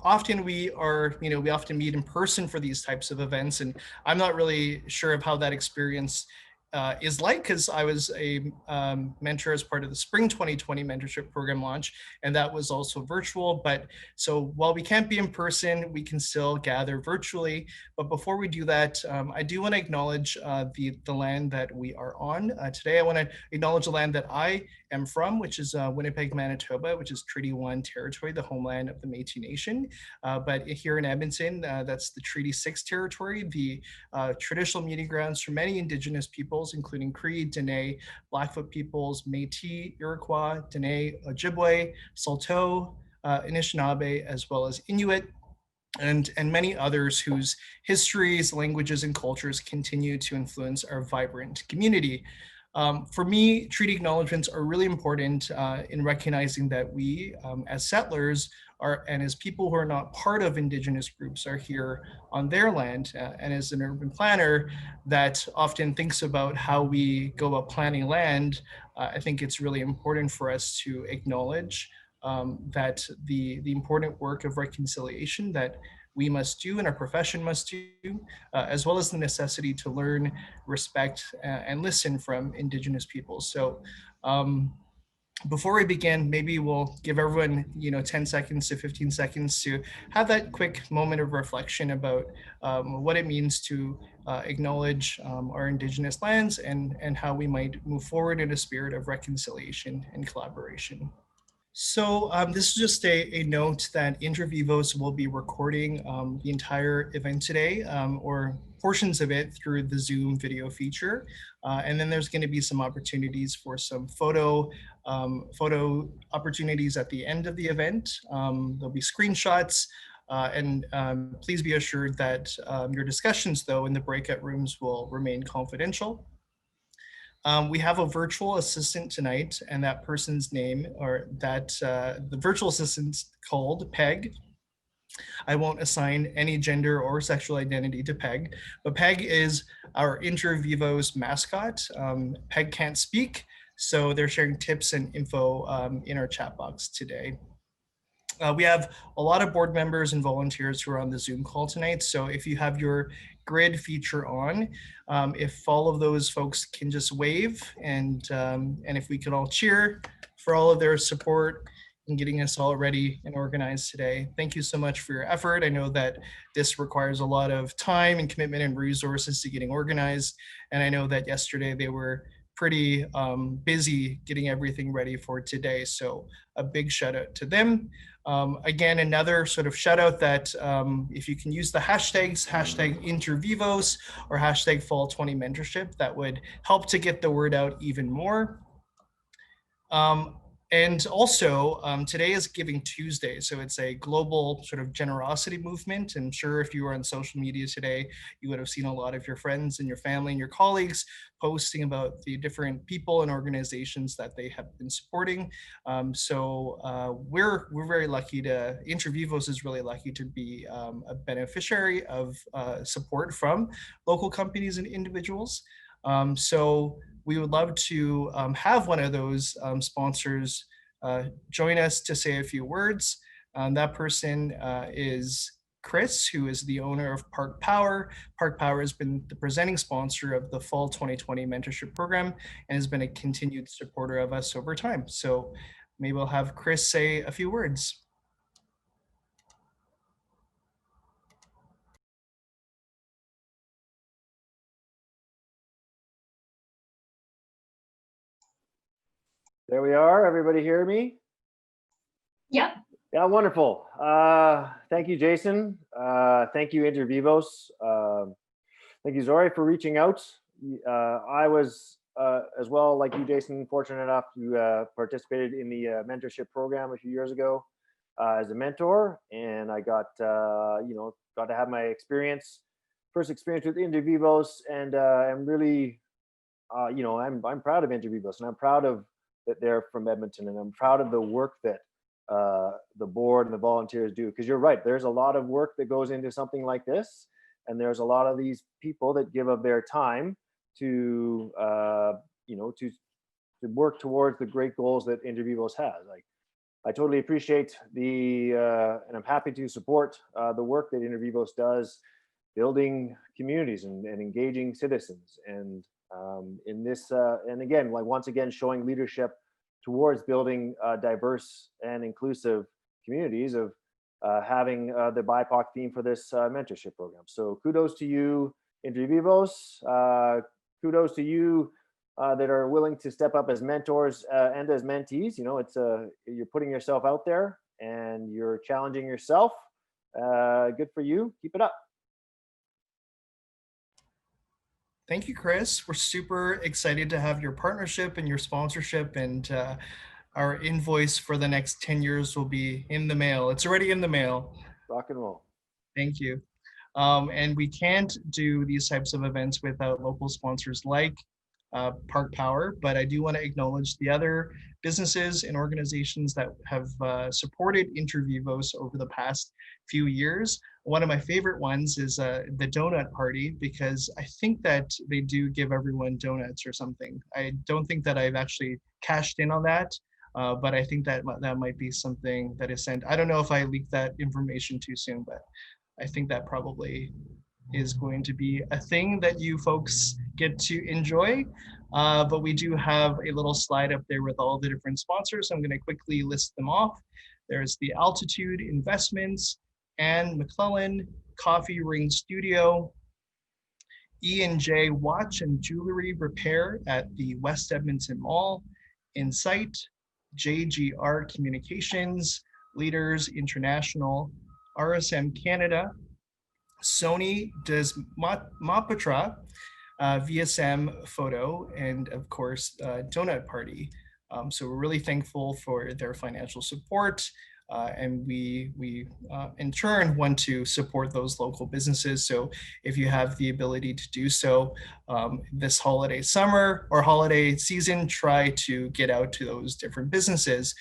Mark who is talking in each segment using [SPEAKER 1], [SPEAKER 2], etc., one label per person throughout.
[SPEAKER 1] often we are, we often meet in person for these types of events, and I'm not really sure of how that experience is like, because I was a mentor as part of the spring 2020 mentorship program launch, and that was also virtual. But so while we can't be in person, we can still gather virtually. But before we do that, I do want to acknowledge the land that we are on. Today, I want to acknowledge the land that I am from, which is Winnipeg, Manitoba, which is Treaty 1 territory, the homeland of the Métis Nation. But here in Edmonton, that's the Treaty 6 territory, the traditional meeting grounds for many Indigenous peoples, including Cree, Dene, Blackfoot peoples, Métis, Iroquois, Dene, Ojibwe, Saulteaux, Anishinaabe, as well as Inuit, and many others whose histories, languages, and cultures continue to influence our vibrant community. For me, treaty acknowledgements are really important in recognizing that we, as settlers, and as people who are not part of Indigenous groups, are here on their land. And as an urban planner that often thinks about how we go about planning land, I think it's really important for us to acknowledge that the important work of reconciliation that we must do and our profession must do, as well as the necessity to learn, respect, and listen from Indigenous peoples. So before we begin, maybe we'll give everyone 10 seconds to 15 seconds to have that quick moment of reflection about what it means to acknowledge our Indigenous lands and how we might move forward in a spirit of reconciliation and collaboration. So this is just a note that interVivos will be recording the entire event today, or portions of it, through the Zoom video feature. And then there's going to be some opportunities for some photo opportunities at the end of the event. There'll be screenshots. And please be assured that your discussions, though, in the breakout rooms will remain confidential. We have a virtual assistant tonight, and that person's name, or that the virtual assistant's called Peg. I won't assign any gender or sexual identity to Peg, but Peg is our interVivos mascot. Peg can't speak, so they're sharing tips and info in our chat box today. We have a lot of board members and volunteers who are on the Zoom call tonight. So if you have your grid feature on, if all of those folks can just wave, and if we could all cheer for all of their support in getting us all ready and organized today. Thank you so much for your effort. I know that this requires a lot of time and commitment and resources to getting organized. And I know that yesterday they were pretty busy getting everything ready for today. So a big shout out to them. Again, another sort of shout out that if you can use the hashtags, hashtag interVivos or hashtag fall20 mentorship, that would help to get the word out even more. And also, today is Giving Tuesday, so it's a global sort of generosity movement. And sure, if you were on social media today, you would have seen a lot of your friends and your family and your colleagues posting about the different people and organizations that they have been supporting. So we're very lucky to, interVivos is really lucky to be a beneficiary of support from local companies and individuals. So we would love to have one of those sponsors join us to say a few words. That person is Chris, who is the owner of Park Power. Park Power has been the presenting sponsor of the Fall 2020 Mentorship Program and has been a continued supporter of us over time. So maybe we'll have Chris say a few words.
[SPEAKER 2] There we are. Everybody hear me?
[SPEAKER 3] Yeah.
[SPEAKER 2] Yeah, wonderful. Thank you, Jason. Thank you, interVivos. Thank you, Zori, for reaching out. I was, as well, like you, Jason, fortunate enough to participated in the mentorship program a few years ago as a mentor, and I got, got to have my first experience with interVivos, and I'm really, I'm proud of interVivos, and I'm proud of that they're from Edmonton, and I'm proud of the work that the board and the volunteers do, because you're right, there's a lot of work that goes into something like this, and there's a lot of these people that give of their time to to work towards the great goals that interVivos has. Like, I totally appreciate and I'm happy to support the work that interVivos does, building communities and engaging citizens. And in this, and again, like once again, showing leadership towards building diverse and inclusive communities of having the BIPOC theme for this mentorship program. So kudos to you, interVivos. Kudos to you that are willing to step up as mentors and as mentees. You know, it's you're putting yourself out there and you're challenging yourself. Good for you. Keep it up.
[SPEAKER 1] Thank you, Chris. We're super excited to have your partnership and your sponsorship, and our invoice for the next 10 years will be in the mail. It's already in the mail.
[SPEAKER 2] Rock and roll.
[SPEAKER 1] Thank you. And we can't do these types of events without local sponsors like Park Power, but I do want to acknowledge the other businesses and organizations that have supported interVivos over the past few years. One of my favorite ones is the Donut Party, because I think that they do give everyone donuts or something. I don't think that I've actually cashed in on that, but I think that that might be something that is sent. I don't know if I leaked that information too soon, but I think that probably is going to be a thing that you folks get to enjoy. But we do have a little slide up there with all the different sponsors. I'm going to quickly list them off. There's the Altitude Investments, Anne McClellan, Coffee Ring Studio, E&J Watch and Jewelry Repair at the West Edmonton Mall, Incite, JGR Communications, Leaders International, RSM Canada, Sony Des Mapatra, VSM Photo, and of course, Donut Party. So we're really thankful for their financial support. And we in turn want to support those local businesses. So if you have the ability to do so this holiday summer or holiday season, try to get out to those different businesses.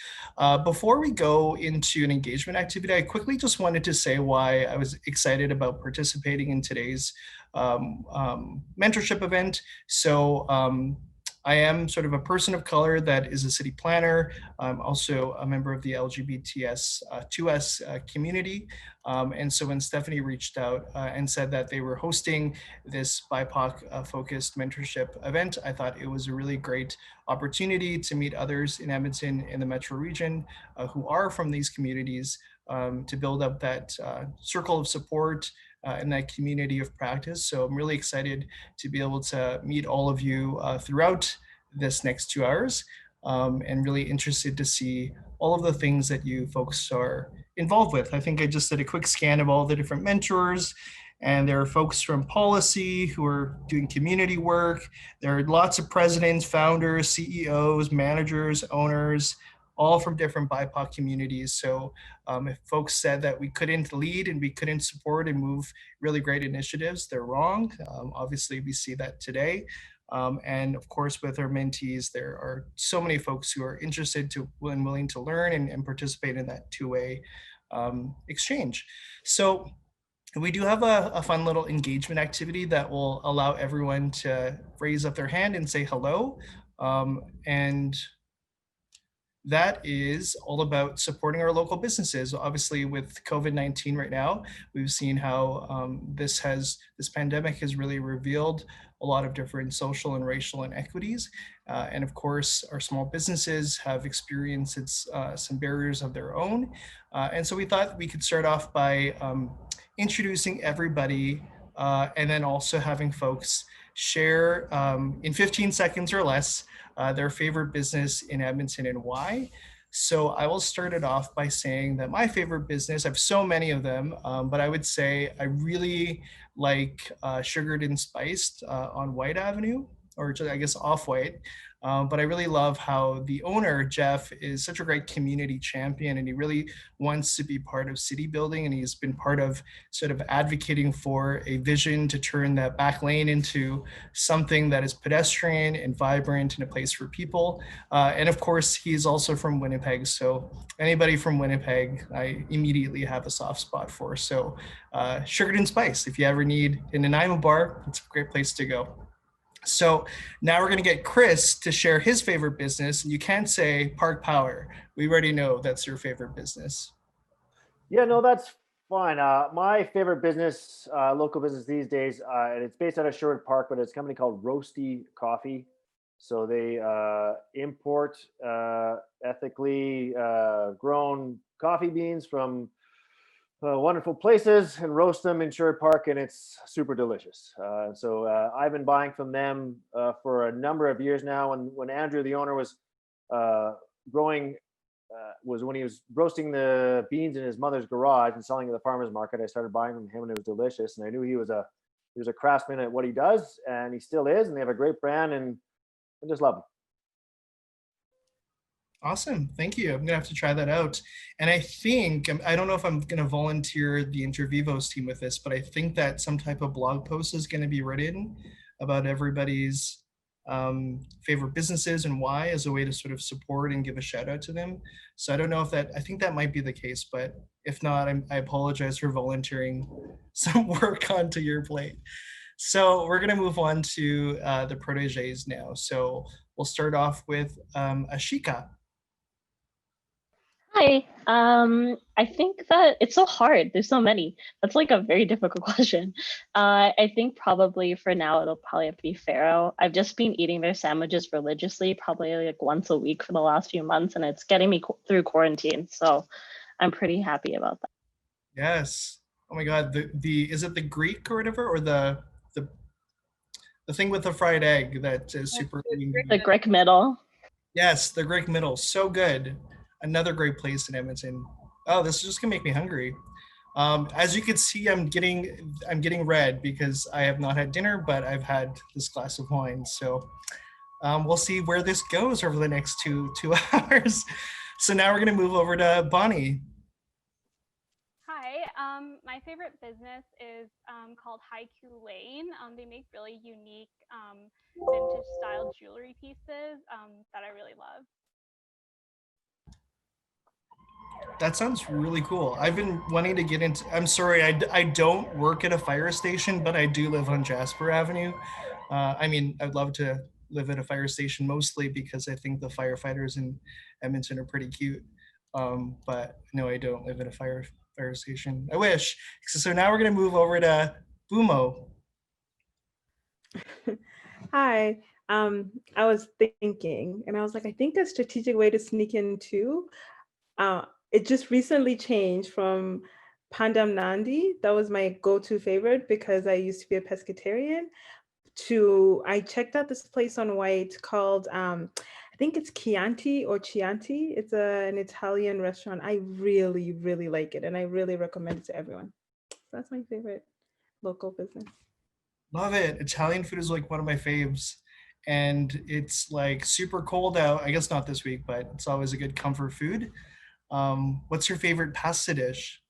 [SPEAKER 1] Before we go into an engagement activity, I quickly just wanted to say why I was excited about participating in today's mentorship event. So I am sort of a person of color that is a city planner. I'm also a member of the LGBTS2S community. And so when Stephanie reached out and said that they were hosting this BIPOC focused mentorship event, I thought it was a really great opportunity to meet others in Edmonton in the metro region who are from these communities, to build up that circle of support and that community of practice. So I'm really excited to be able to meet all of you throughout this next 2 hours, and really interested to see all of the things that you folks are involved with. I think I just did a quick scan of all the different mentors, and there are folks from policy who are doing community work. There are lots of presidents, founders, CEOs, managers, owners, all from different BIPOC communities. So if folks said that we couldn't lead and we couldn't support and move really great initiatives, they're wrong. Obviously, we see that today. And of course, with our mentees, there are so many folks who are interested to and willing to learn and participate in that two-way exchange. So we do have a fun little engagement activity that will allow everyone to raise up their hand and say hello. And that is all about supporting our local businesses. Obviously, with COVID-19 right now, we've seen how this pandemic has really revealed a lot of different social and racial inequities. And of course, our small businesses have experienced some barriers of their own. And so we thought we could start off by introducing everybody and then also having folks share in 15 seconds or less their favorite business in Edmonton and why. So I will start it off by saying that my favorite business, I have so many of them, but I would say I really like Sugared and Spiced on White Avenue, or I guess Off-White. But I really love how the owner, Jeff, is such a great community champion, and he really wants to be part of city building, and he's been part of sort of advocating for a vision to turn that back lane into something that is pedestrian and vibrant and a place for people. And of course, he's also from Winnipeg, so anybody from Winnipeg, I immediately have a soft spot for. So Sugared and Spiced, if you ever need an Nanaimo bar, it's a great place to go. So now we're going to get Chris to share his favorite business. And you can't say Park Power. We already know that's your favorite business.
[SPEAKER 2] Yeah, no, that's fine. My favorite business, local business these days, and it's based out of Sherwood Park, but it's a company called Roasty Coffee. So they import ethically grown coffee beans from wonderful places and roast them in Sherwood Park, and it's super delicious. So I've been buying from them for a number of years now. And when Andrew, the owner, was growing, was when he was roasting the beans in his mother's garage and selling at the farmer's market. I started buying from him, and it was delicious. And I knew he was a craftsman at what he does, and he still is. And they have a great brand, and I just love him.
[SPEAKER 1] Awesome. Thank you. I'm going to have to try that out. And I think, I don't know if I'm going to volunteer the interVivos team with this, but I think that some type of blog post is going to be written about everybody's favorite businesses and why, as a way to sort of support and give a shout out to them. So I don't know if I think that might be the case, but if not, I apologize for volunteering some work onto your plate. So we're going to move on to the protégés now. So we'll start off with Ashika.
[SPEAKER 4] Hi. I think that it's so hard. There's so many. That's like a very difficult question. I think probably for now it'll probably have to be Pharaoh. I've just been eating their sandwiches religiously, probably like once a week for the last few months, and it's getting me through quarantine. So I'm pretty happy about that.
[SPEAKER 1] Yes. Oh my God. The is it the Greek or whatever, or the thing with the fried egg that is super.
[SPEAKER 4] The Greek middle.
[SPEAKER 1] Yes, the Greek middle. So good. Another great place in Edmonton. Oh, this is just gonna make me hungry. As you can see, I'm getting red because I have not had dinner, but I've had this glass of wine. So we'll see where this goes over the next two hours. So now we're gonna move over to Bonnie.
[SPEAKER 5] Hi, my favorite business is called Haiku Lane. They make really unique vintage style jewelry pieces that I really love.
[SPEAKER 1] That sounds really cool. I've been wanting to get into, I'm sorry, I don't work at a fire station, but I do live on Jasper Avenue. I mean, I'd love to live at a fire station mostly because I think the firefighters in Edmonton are pretty cute. But no, I don't live at a fire station. I wish. So now we're gonna move over to Bumo.
[SPEAKER 6] Hi. I was thinking, and I was like, I think a strategic way to sneak in too. It just recently changed from Pandam Nandi. That was my go-to favorite because I used to be a pescatarian. To I checked out this place on White called I think it's Chianti or Chianti. It's an Italian restaurant. I really, really like it, and I really recommend it to everyone. So that's my favorite local business.
[SPEAKER 1] Love it. Italian food is like one of my faves. And it's like super cold out. I guess not this week, but it's always a good comfort food. What's your favorite pasta dish?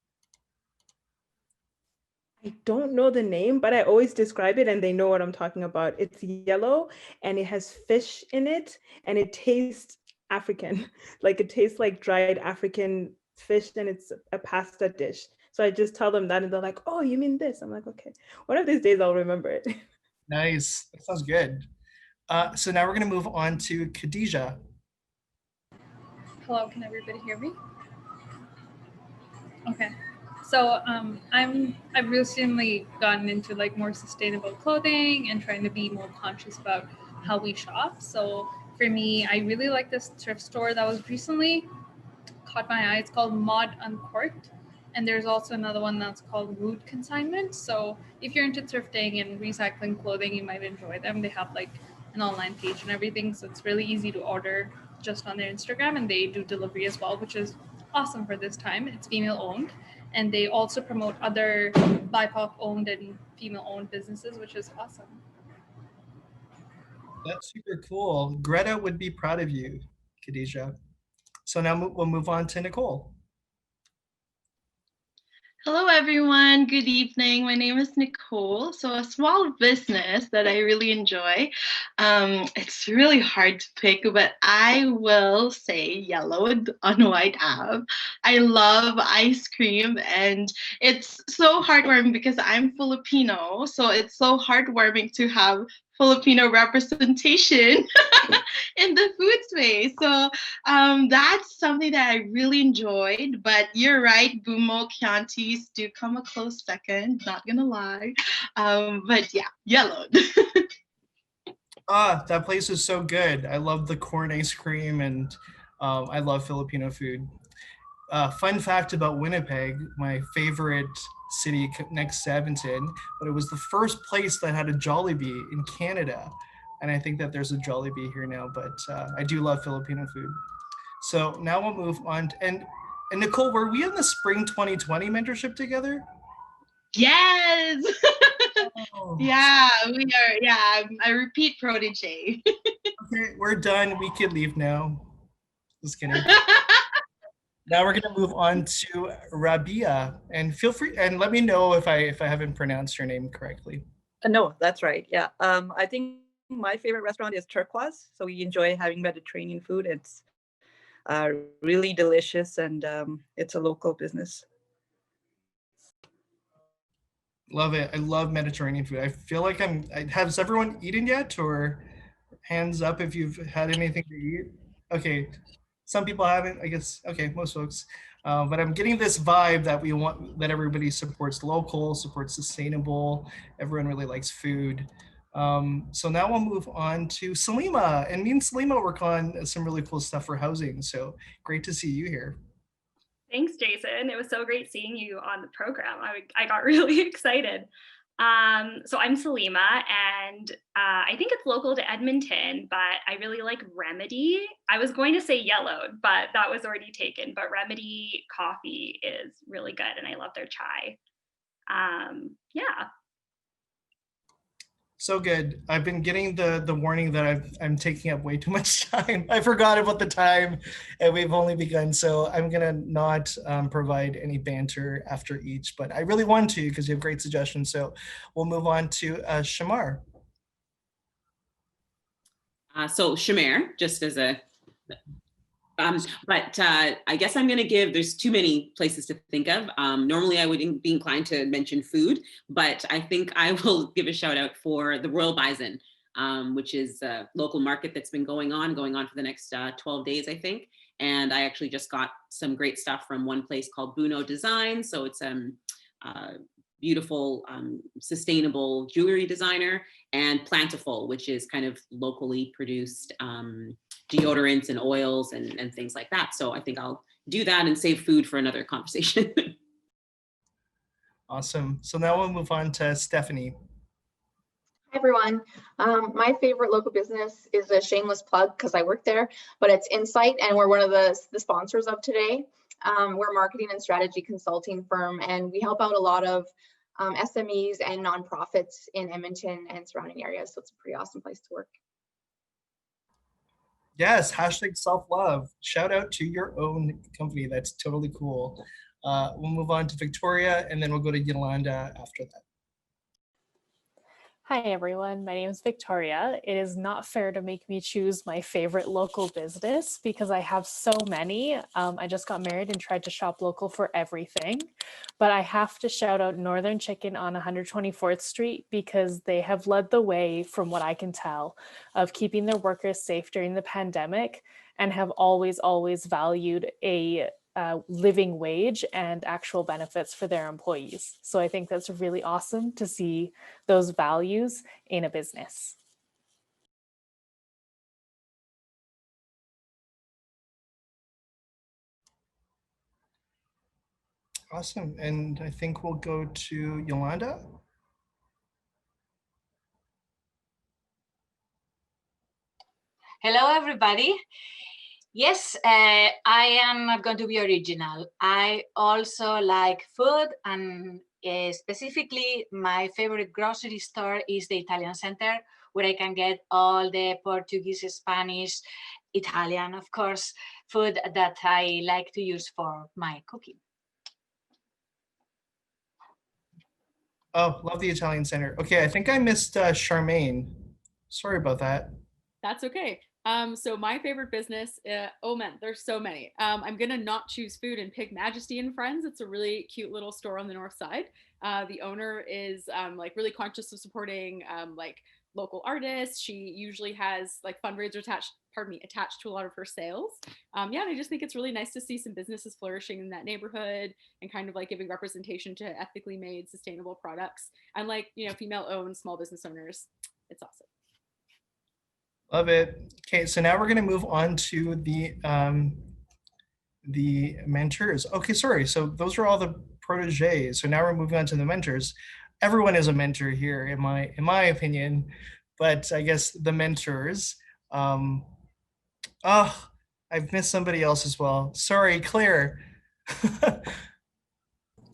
[SPEAKER 6] I don't know the name, but I always describe it and they know what I'm talking about. It's yellow and it has fish in it and it tastes African. Like it tastes like dried African fish and it's a pasta dish. So I just tell them that and they're like, oh, you mean this? I'm like, okay. One of these days I'll remember it.
[SPEAKER 1] Nice. That sounds good. So now we're going to move on to Khadija.
[SPEAKER 3] Hello, can everybody hear me? Okay. So I've recently gotten into like more sustainable clothing and trying to be more conscious about how we shop. So for me, I really like this thrift store that was recently caught my eye. It's called Mod Uncorked. And there's also another one that's called Root Consignment. So if you're into thrifting and recycling clothing, you might enjoy them. They have like an online page and everything. So it's really easy to order just on their Instagram, and they do delivery as well, which is awesome for this time. It's female owned. And they also promote other BIPOC owned and female owned businesses, which is awesome.
[SPEAKER 1] That's super cool. Greta would be proud of you, Khadija. So now we'll move on to Nicole.
[SPEAKER 7] Hello, everyone. Good evening. My name is Nicole. So a small business that I really enjoy. It's really hard to pick, but I will say Yellow on White Ave. I love ice cream, and it's so heartwarming because I'm Filipino. So it's so heartwarming to have Filipino representation in the food space. So that's something that I really enjoyed. But you're right, Bumo Chiantis do come a close second, not gonna lie. But yeah, yellowed.
[SPEAKER 1] Ah, that place is so good. I love the corn ice cream, and I love Filipino food. Fun fact about Winnipeg, my favorite city next to Edmonton, but it was the first place that had a Jollibee in Canada. And I think that there's a Jollibee here now, but I do love Filipino food. So now we'll move on. And Nicole, were we in the spring 2020 mentorship together?
[SPEAKER 7] Yes.
[SPEAKER 1] Oh.
[SPEAKER 7] Yeah, we are. Yeah, I'm a repeat protege.
[SPEAKER 1] Okay, we're done. We can leave now. Just kidding. Now we're going to move on to Rabia, and feel free and let me know if I haven't pronounced your name correctly.
[SPEAKER 8] No, that's right. Yeah. I think my favorite restaurant is Turquoise. So we enjoy having Mediterranean food. It's really delicious, and it's a local business.
[SPEAKER 1] Love it. I love Mediterranean food. I feel like has everyone eaten yet, or hands up if you've had anything to eat? Okay. Some people haven't, I guess. Okay, most folks. But I'm getting this vibe that we want that everybody supports local, supports sustainable. Everyone really likes food. So now we'll move on to Salima, and me and Salima work on some really cool stuff for housing. So great to see you here.
[SPEAKER 9] Thanks, Jason. It was so great seeing you on the program. I got really excited. So I'm Salima, and I think it's local to Edmonton, but I really like Remedy. I was going to say Yellowed, but that was already taken. But Remedy coffee is really good, and I love their chai. Yeah.
[SPEAKER 1] So good. I've been getting the warning that I'm taking up way too much time. I forgot about the time, and we've only begun. So I'm gonna not provide any banter after each, but I really want to because you have great suggestions. So we'll move on to Shamar.
[SPEAKER 10] So Shamar, just as a but I guess I'm going to give, there's too many places to think of. Normally I would be inclined to mention food, but I think I will give a shout out for the Royal Bison, which is a local market that's been going on for the next 12 days, I think. And I actually just got some great stuff from one place called Buno Design. So it's beautiful, sustainable jewelry designer, and Plantiful, which is kind of locally produced deodorants and oils and things like that. So I think I'll do that and save food for another conversation.
[SPEAKER 1] Awesome. So now we'll move on to Stephanie.
[SPEAKER 11] Hi everyone. My favorite local business is a shameless plug because I work there, but it's Insight, and we're one of the sponsors of today. We're a marketing and strategy consulting firm, and we help out a lot of SMEs and nonprofits in Edmonton and surrounding areas. So it's a pretty awesome place to work.
[SPEAKER 1] Yes, hashtag self-love. Shout out to your own company. That's totally cool. We'll move on to Victoria, and then we'll go to Yolanda after that.
[SPEAKER 12] Hi everyone, my name is Victoria. It is not fair to make me choose my favorite local business because I have so many. I just got married and tried to shop local for everything, but I have to shout out Northern Chicken on 124th Street because they have led the way, from what I can tell, of keeping their workers safe during the pandemic, and have always valued a living wage and actual benefits for their employees. So I think that's really awesome to see those values in a business.
[SPEAKER 1] Awesome. And I think we'll go to Yolanda.
[SPEAKER 13] Hello, everybody. Yes, I am going to be original. I also like food, and specifically my favorite grocery store is the Italian Center, where I can get all the Portuguese, Spanish, Italian, of course, food that I like to use for my cooking.
[SPEAKER 1] Oh, love the Italian Center. Okay, I think I missed Charmaine. Sorry about that.
[SPEAKER 14] That's okay. So my favorite business, oh man, there's so many. I'm gonna not choose food and pick Majesty and Friends. It's a really cute little store on the north side. The owner is like really conscious of supporting like local artists. She usually has like fundraisers attached to a lot of her sales. Yeah, and I just think it's really nice to see some businesses flourishing in that neighborhood and kind of like giving representation to ethically made, sustainable products and like, you know, female-owned small business owners. It's awesome.
[SPEAKER 1] Love it. Okay, so now we're going to move on to the mentors. Okay, sorry. So those are all the protégés. So now we're moving on to the mentors. Everyone is a mentor here, in my opinion, but I guess the mentors. Oh, I've missed somebody else as well. Sorry, Claire.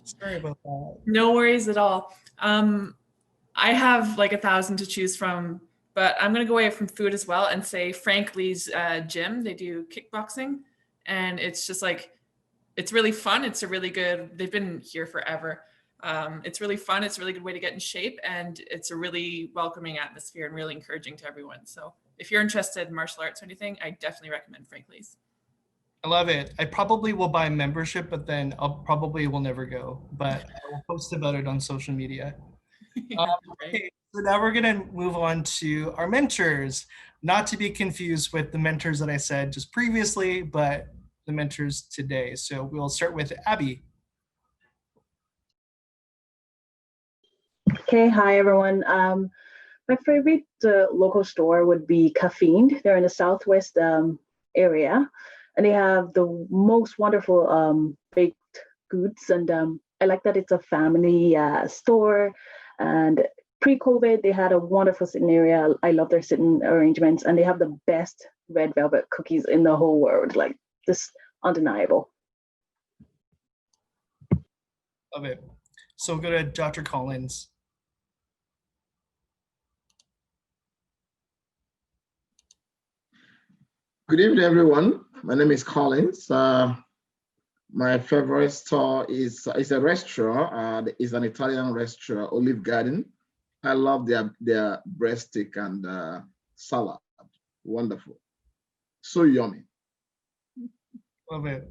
[SPEAKER 1] Sorry about that.
[SPEAKER 15] No worries at all. I have like 1,000 to choose from, but I'm gonna go away from food as well and say Frank Lee's gym. They do kickboxing, and it's just like, it's really fun. It's a really good, they've been here forever. It's really fun. It's a really good way to get in shape, and it's a really welcoming atmosphere and really encouraging to everyone. So if you're interested in martial arts or anything, I definitely recommend Frank Lee's.
[SPEAKER 1] I love it. I probably will buy a membership, but then I'll probably will never go, but I will post about it on social media. Okay, so now we're gonna move on to our mentors, not to be confused with the mentors that I said just previously, but the mentors today. So we'll start with Abby.
[SPEAKER 16] Okay, hi everyone. My favorite local store would be Caffeine. They're in the southwest area, and they have the most wonderful baked goods. And I like that it's a family store. And pre-COVID, they had a wonderful sitting area. I love their sitting arrangements, and they have the best red velvet cookies in the whole world. Like, just undeniable.
[SPEAKER 1] Love it. So we'll go to Dr. Collins.
[SPEAKER 17] Good evening, everyone. My name is Collins. My favorite store is a restaurant. It's an Italian restaurant, Olive Garden. I love their breadstick and salad. Wonderful. So yummy.
[SPEAKER 1] Love it.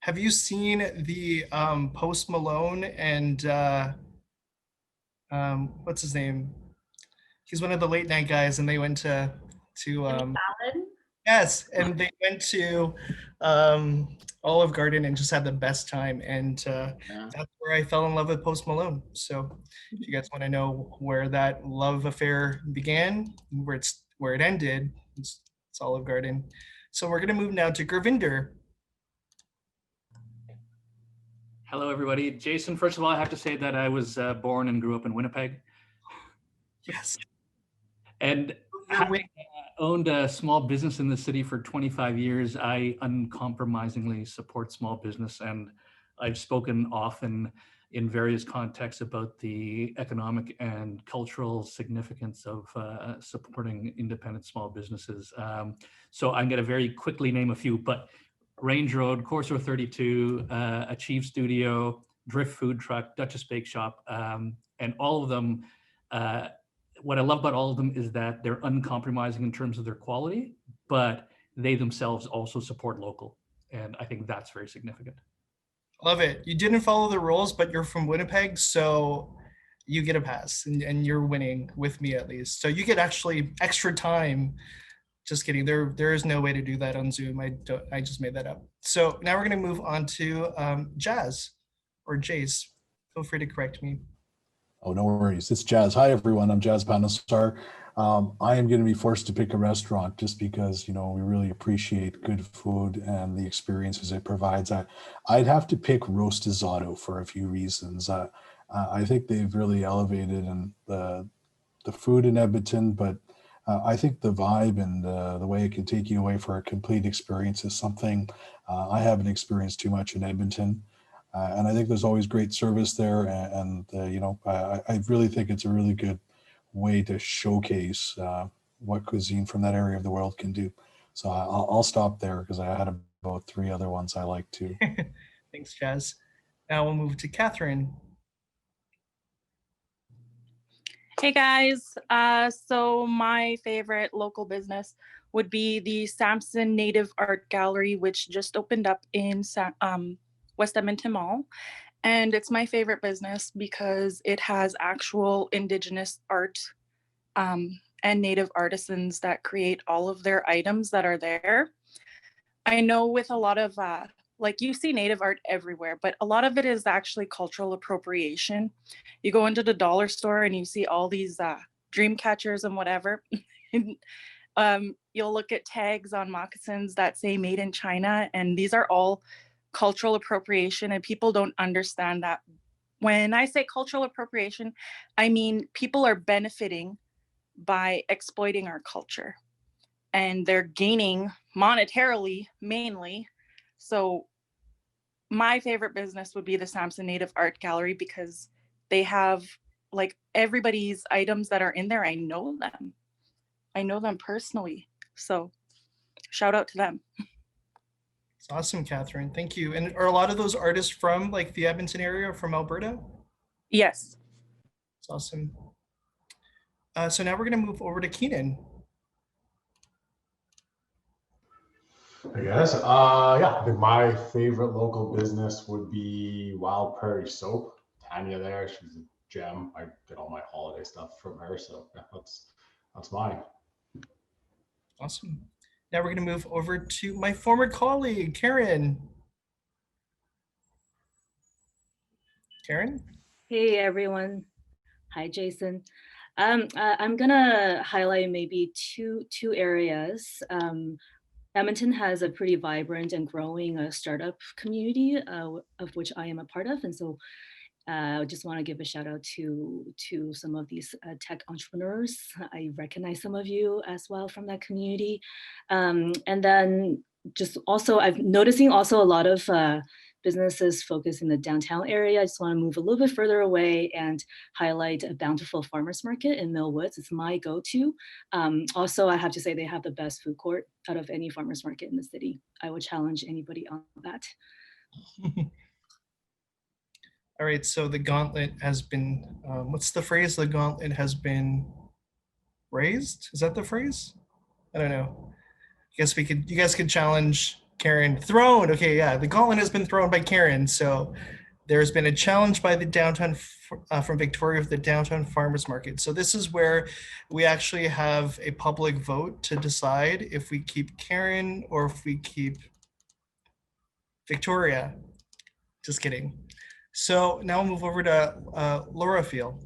[SPEAKER 1] Have you seen the Post Malone and what's his name? He's one of the late night guys, and they went to yes, and they went to Olive Garden and just had the best time. And that's where I fell in love with Post Malone. So if you guys want to know where that love affair began, where it ended, it's Olive Garden. So we're gonna move now to Gurvinder.
[SPEAKER 18] Hello, everybody. Jason, first of all, I have to say that I was born and grew up in Winnipeg.
[SPEAKER 1] Yes.
[SPEAKER 18] And having owned a small business in the city for 25 years, I uncompromisingly support small business. And I've spoken often in various contexts about the economic and cultural significance of supporting independent small businesses. So I'm going to very quickly name a few, but Range Road, Corso 32, Achieve Studio, Drift Food Truck, Duchess Bake Shop, and all of them, what I love about all of them is that they're uncompromising in terms of their quality, but they themselves also support local. And I think that's very significant.
[SPEAKER 1] Love it. You didn't follow the rules, but you're from Winnipeg, so you get a pass, and you're winning with me at least. So you get actually extra time. Just kidding. There is no way to do that on Zoom. I just made that up. So now we're going to move on to Jazz or Jace. Feel free to correct me.
[SPEAKER 19] Oh, no worries. It's Jazz. Hi, everyone. I'm Jazz Panesar. I am going to be forced to pick a restaurant just because, you know, we really appreciate good food and the experiences it provides. I'd have to pick Roastizzato for a few reasons. I think they've really elevated and the food in Edmonton, but I think the vibe and the way it can take you away for a complete experience is something I haven't experienced too much in Edmonton. And I think there's always great service there. And you know, I really think it's a really good way to showcase what cuisine from that area of the world can do. So I'll stop there because I had about 3 other ones I like too.
[SPEAKER 1] Thanks, Jazz. Now we'll move to Katherine.
[SPEAKER 20] Hey guys, so my favorite local business would be the Samson Native Art Gallery, which just opened up in West Edmonton Mall. And it's my favorite business because it has actual Indigenous art and native artisans that create all of their items that are there. I know with a lot of, like you see native art everywhere, but a lot of it is actually cultural appropriation. You go into the dollar store and you see all these dream catchers and whatever. You'll look at tags on moccasins that say made in China, and these are all cultural appropriation, and people don't understand that. When I say cultural appropriation, I mean people are benefiting by exploiting our culture, and they're gaining monetarily mainly. So my favorite business would be the Samson Native Art Gallery, because they have like everybody's items that are in there. I know them personally. So shout out to them.
[SPEAKER 1] It's awesome, Catherine. Thank you. And are a lot of those artists from like the Edmonton area or from Alberta?
[SPEAKER 20] Yes.
[SPEAKER 1] It's awesome. So now we're going to move over to Keenan.
[SPEAKER 21] Hey guys, yeah, I think my favorite local business would be Wild Prairie Soap. Tanya there, she's a gem. I get all my holiday stuff from her, so yeah, that's mine.
[SPEAKER 1] Awesome. Now we're going to move over to my former colleague, Karen. Karen?
[SPEAKER 22] Hey everyone. Hi Jason. I'm gonna highlight maybe two areas. Edmonton has a pretty vibrant and growing startup community, of which I am a part of, and so I just want to give a shout out to some of these tech entrepreneurs. I recognize some of you as well from that community, and then just also I'm noticing also a lot of businesses focus in the downtown area. I just want to move a little bit further away and highlight a Bountiful Farmers Market in Mill Woods. It's my go-to. Also, I have to say they have the best food court out of any farmers market in the city. I would challenge anybody on that.
[SPEAKER 1] All right, so the gauntlet has been, what's the phrase? The gauntlet has been raised? Is that the phrase? I don't know. I guess you guys could challenge Karen. Thrown, okay, yeah, the gauntlet has been thrown by Karen. So there's been a challenge by the downtown, from Victoria of the Downtown Farmers Market. So this is where we actually have a public vote to decide if we keep Karen or if we keep Victoria. Just kidding. So now we'll move over to Laura Field.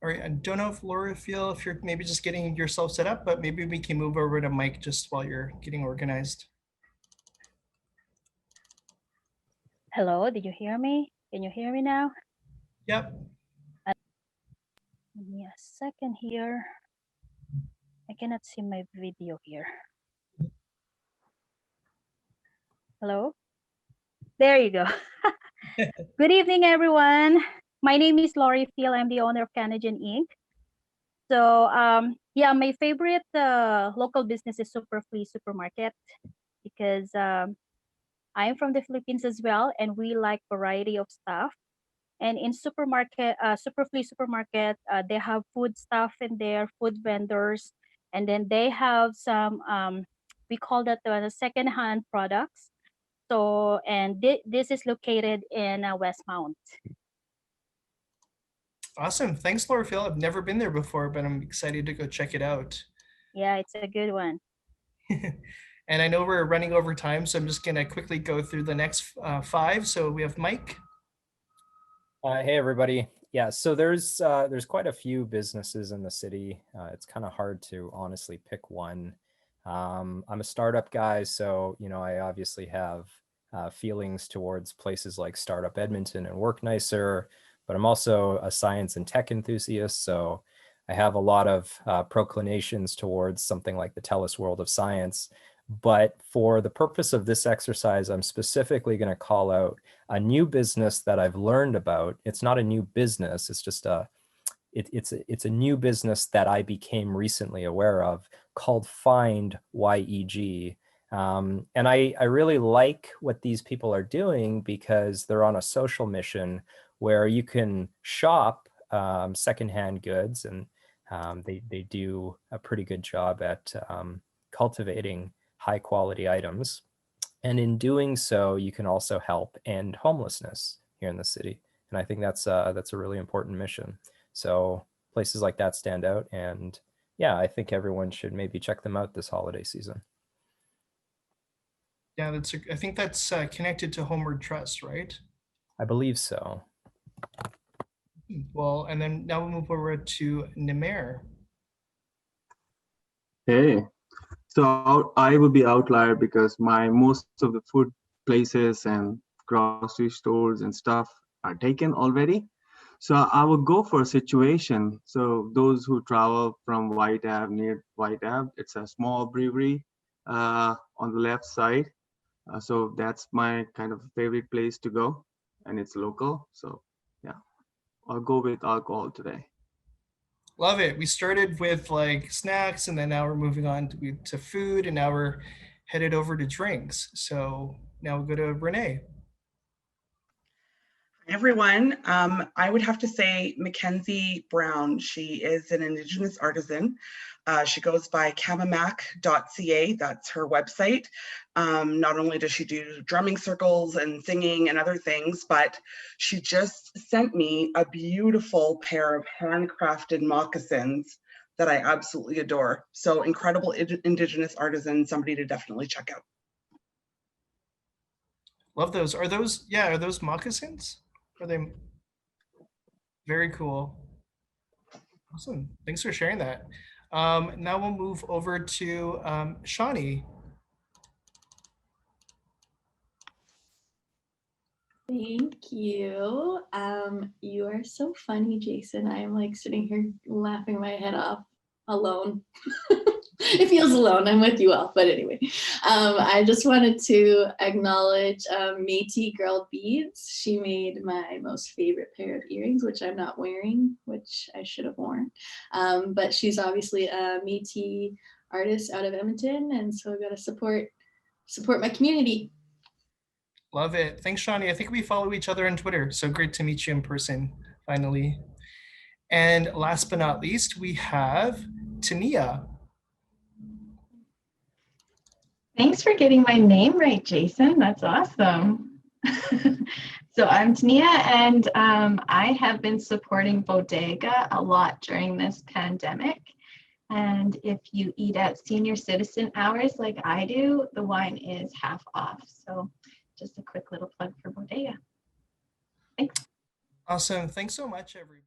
[SPEAKER 1] All right, I don't know if Laura Field, if you're maybe just getting yourself set up, but maybe we can move over to Mike just while you're getting organized.
[SPEAKER 23] Hello, did you hear me? Can you hear me now?
[SPEAKER 1] Yep.
[SPEAKER 23] Give me a second here. I cannot see my video here. Hello? There you go. Good evening, everyone. My name is Laurie Field. I'm the owner of Canadian Inc. So yeah, my favorite local business is Superfree Supermarket, because I'm from the Philippines as well, and we like variety of stuff. And in supermarket, Superfree Supermarket, they have food stuff in there, food vendors, and then they have some, we call that the second-hand products. So, and this is located in Westmount.
[SPEAKER 1] Awesome. Thanks, Laura Field. I've never been there before, but I'm excited to go check it out.
[SPEAKER 23] Yeah, it's a good one.
[SPEAKER 1] And I know we're running over time, so I'm just going to quickly go through the next 5. So we have Mike.
[SPEAKER 24] Hey, everybody. Yeah, so there's quite a few businesses in the city. It's kind of hard to honestly pick one. I'm a startup guy, so I obviously have feelings towards places like Startup Edmonton and Work Nicer, but I'm also a science and tech enthusiast, so I have a lot of proclinations towards something like the TELUS World of Science. But for the purpose of this exercise, I'm specifically going to call out a new business that I've learned about. It's not a new business, it's just it's a new business that I became recently aware of, called Find YEG. And I really like what these people are doing, because they're on a social mission where you can shop secondhand goods, and they do a pretty good job at cultivating high quality items. And in doing so, you can also help end homelessness here in the city. And I think that's a really important mission. So places like that stand out. And yeah, I think everyone should maybe check them out this holiday season.
[SPEAKER 1] Yeah, I think that's connected to Homeward Trust, right?
[SPEAKER 24] I believe so.
[SPEAKER 1] Well, and then now we'll move over to Nimer.
[SPEAKER 2] Hey, so I will be outlier because most of the food places and grocery stores and stuff are taken already. So I will go for a situation. So those who travel from White Ave, near White Ave, it's a small brewery on the left side. So that's my kind of favorite place to go, and it's local. So yeah, I'll go with alcohol today.
[SPEAKER 1] Love it. We started with like snacks, and then now we're moving on to food, and now we're headed over to drinks. So now we'll go to Renee.
[SPEAKER 4] Everyone, I would have to say Mackenzie Brown. She is an Indigenous artisan. She goes by kamamak.ca. That's her website. Not only does she do drumming circles and singing and other things, but she just sent me a beautiful pair of handcrafted moccasins that I absolutely adore. So incredible Indigenous artisan, somebody to definitely check out.
[SPEAKER 1] Love those. Are those moccasins? Are they very cool? Awesome. Thanks for sharing that. Now we'll move over to Shawnee.
[SPEAKER 5] Thank you. You are so funny, Jason. I am like sitting here laughing my head off alone. It feels alone. I'm with you all, but anyway, I just wanted to acknowledge Métis Girl Beads. She made my most favorite pair of earrings, which I'm not wearing, which I should have worn. But she's obviously a Métis artist out of Edmonton, and so I got to support my community.
[SPEAKER 1] Love it. Thanks, Shawnee. I think we follow each other on Twitter, so great to meet you in person, finally. And last but not least, we have Tania.
[SPEAKER 6] Thanks for getting my name right, Jason. That's awesome. So I'm Tania, and I have been supporting Bodega a lot during this pandemic. And if you eat at senior citizen hours like I do, the wine is half off. So just a quick little plug for Bodega. Thanks.
[SPEAKER 1] Awesome. Thanks so much, everybody.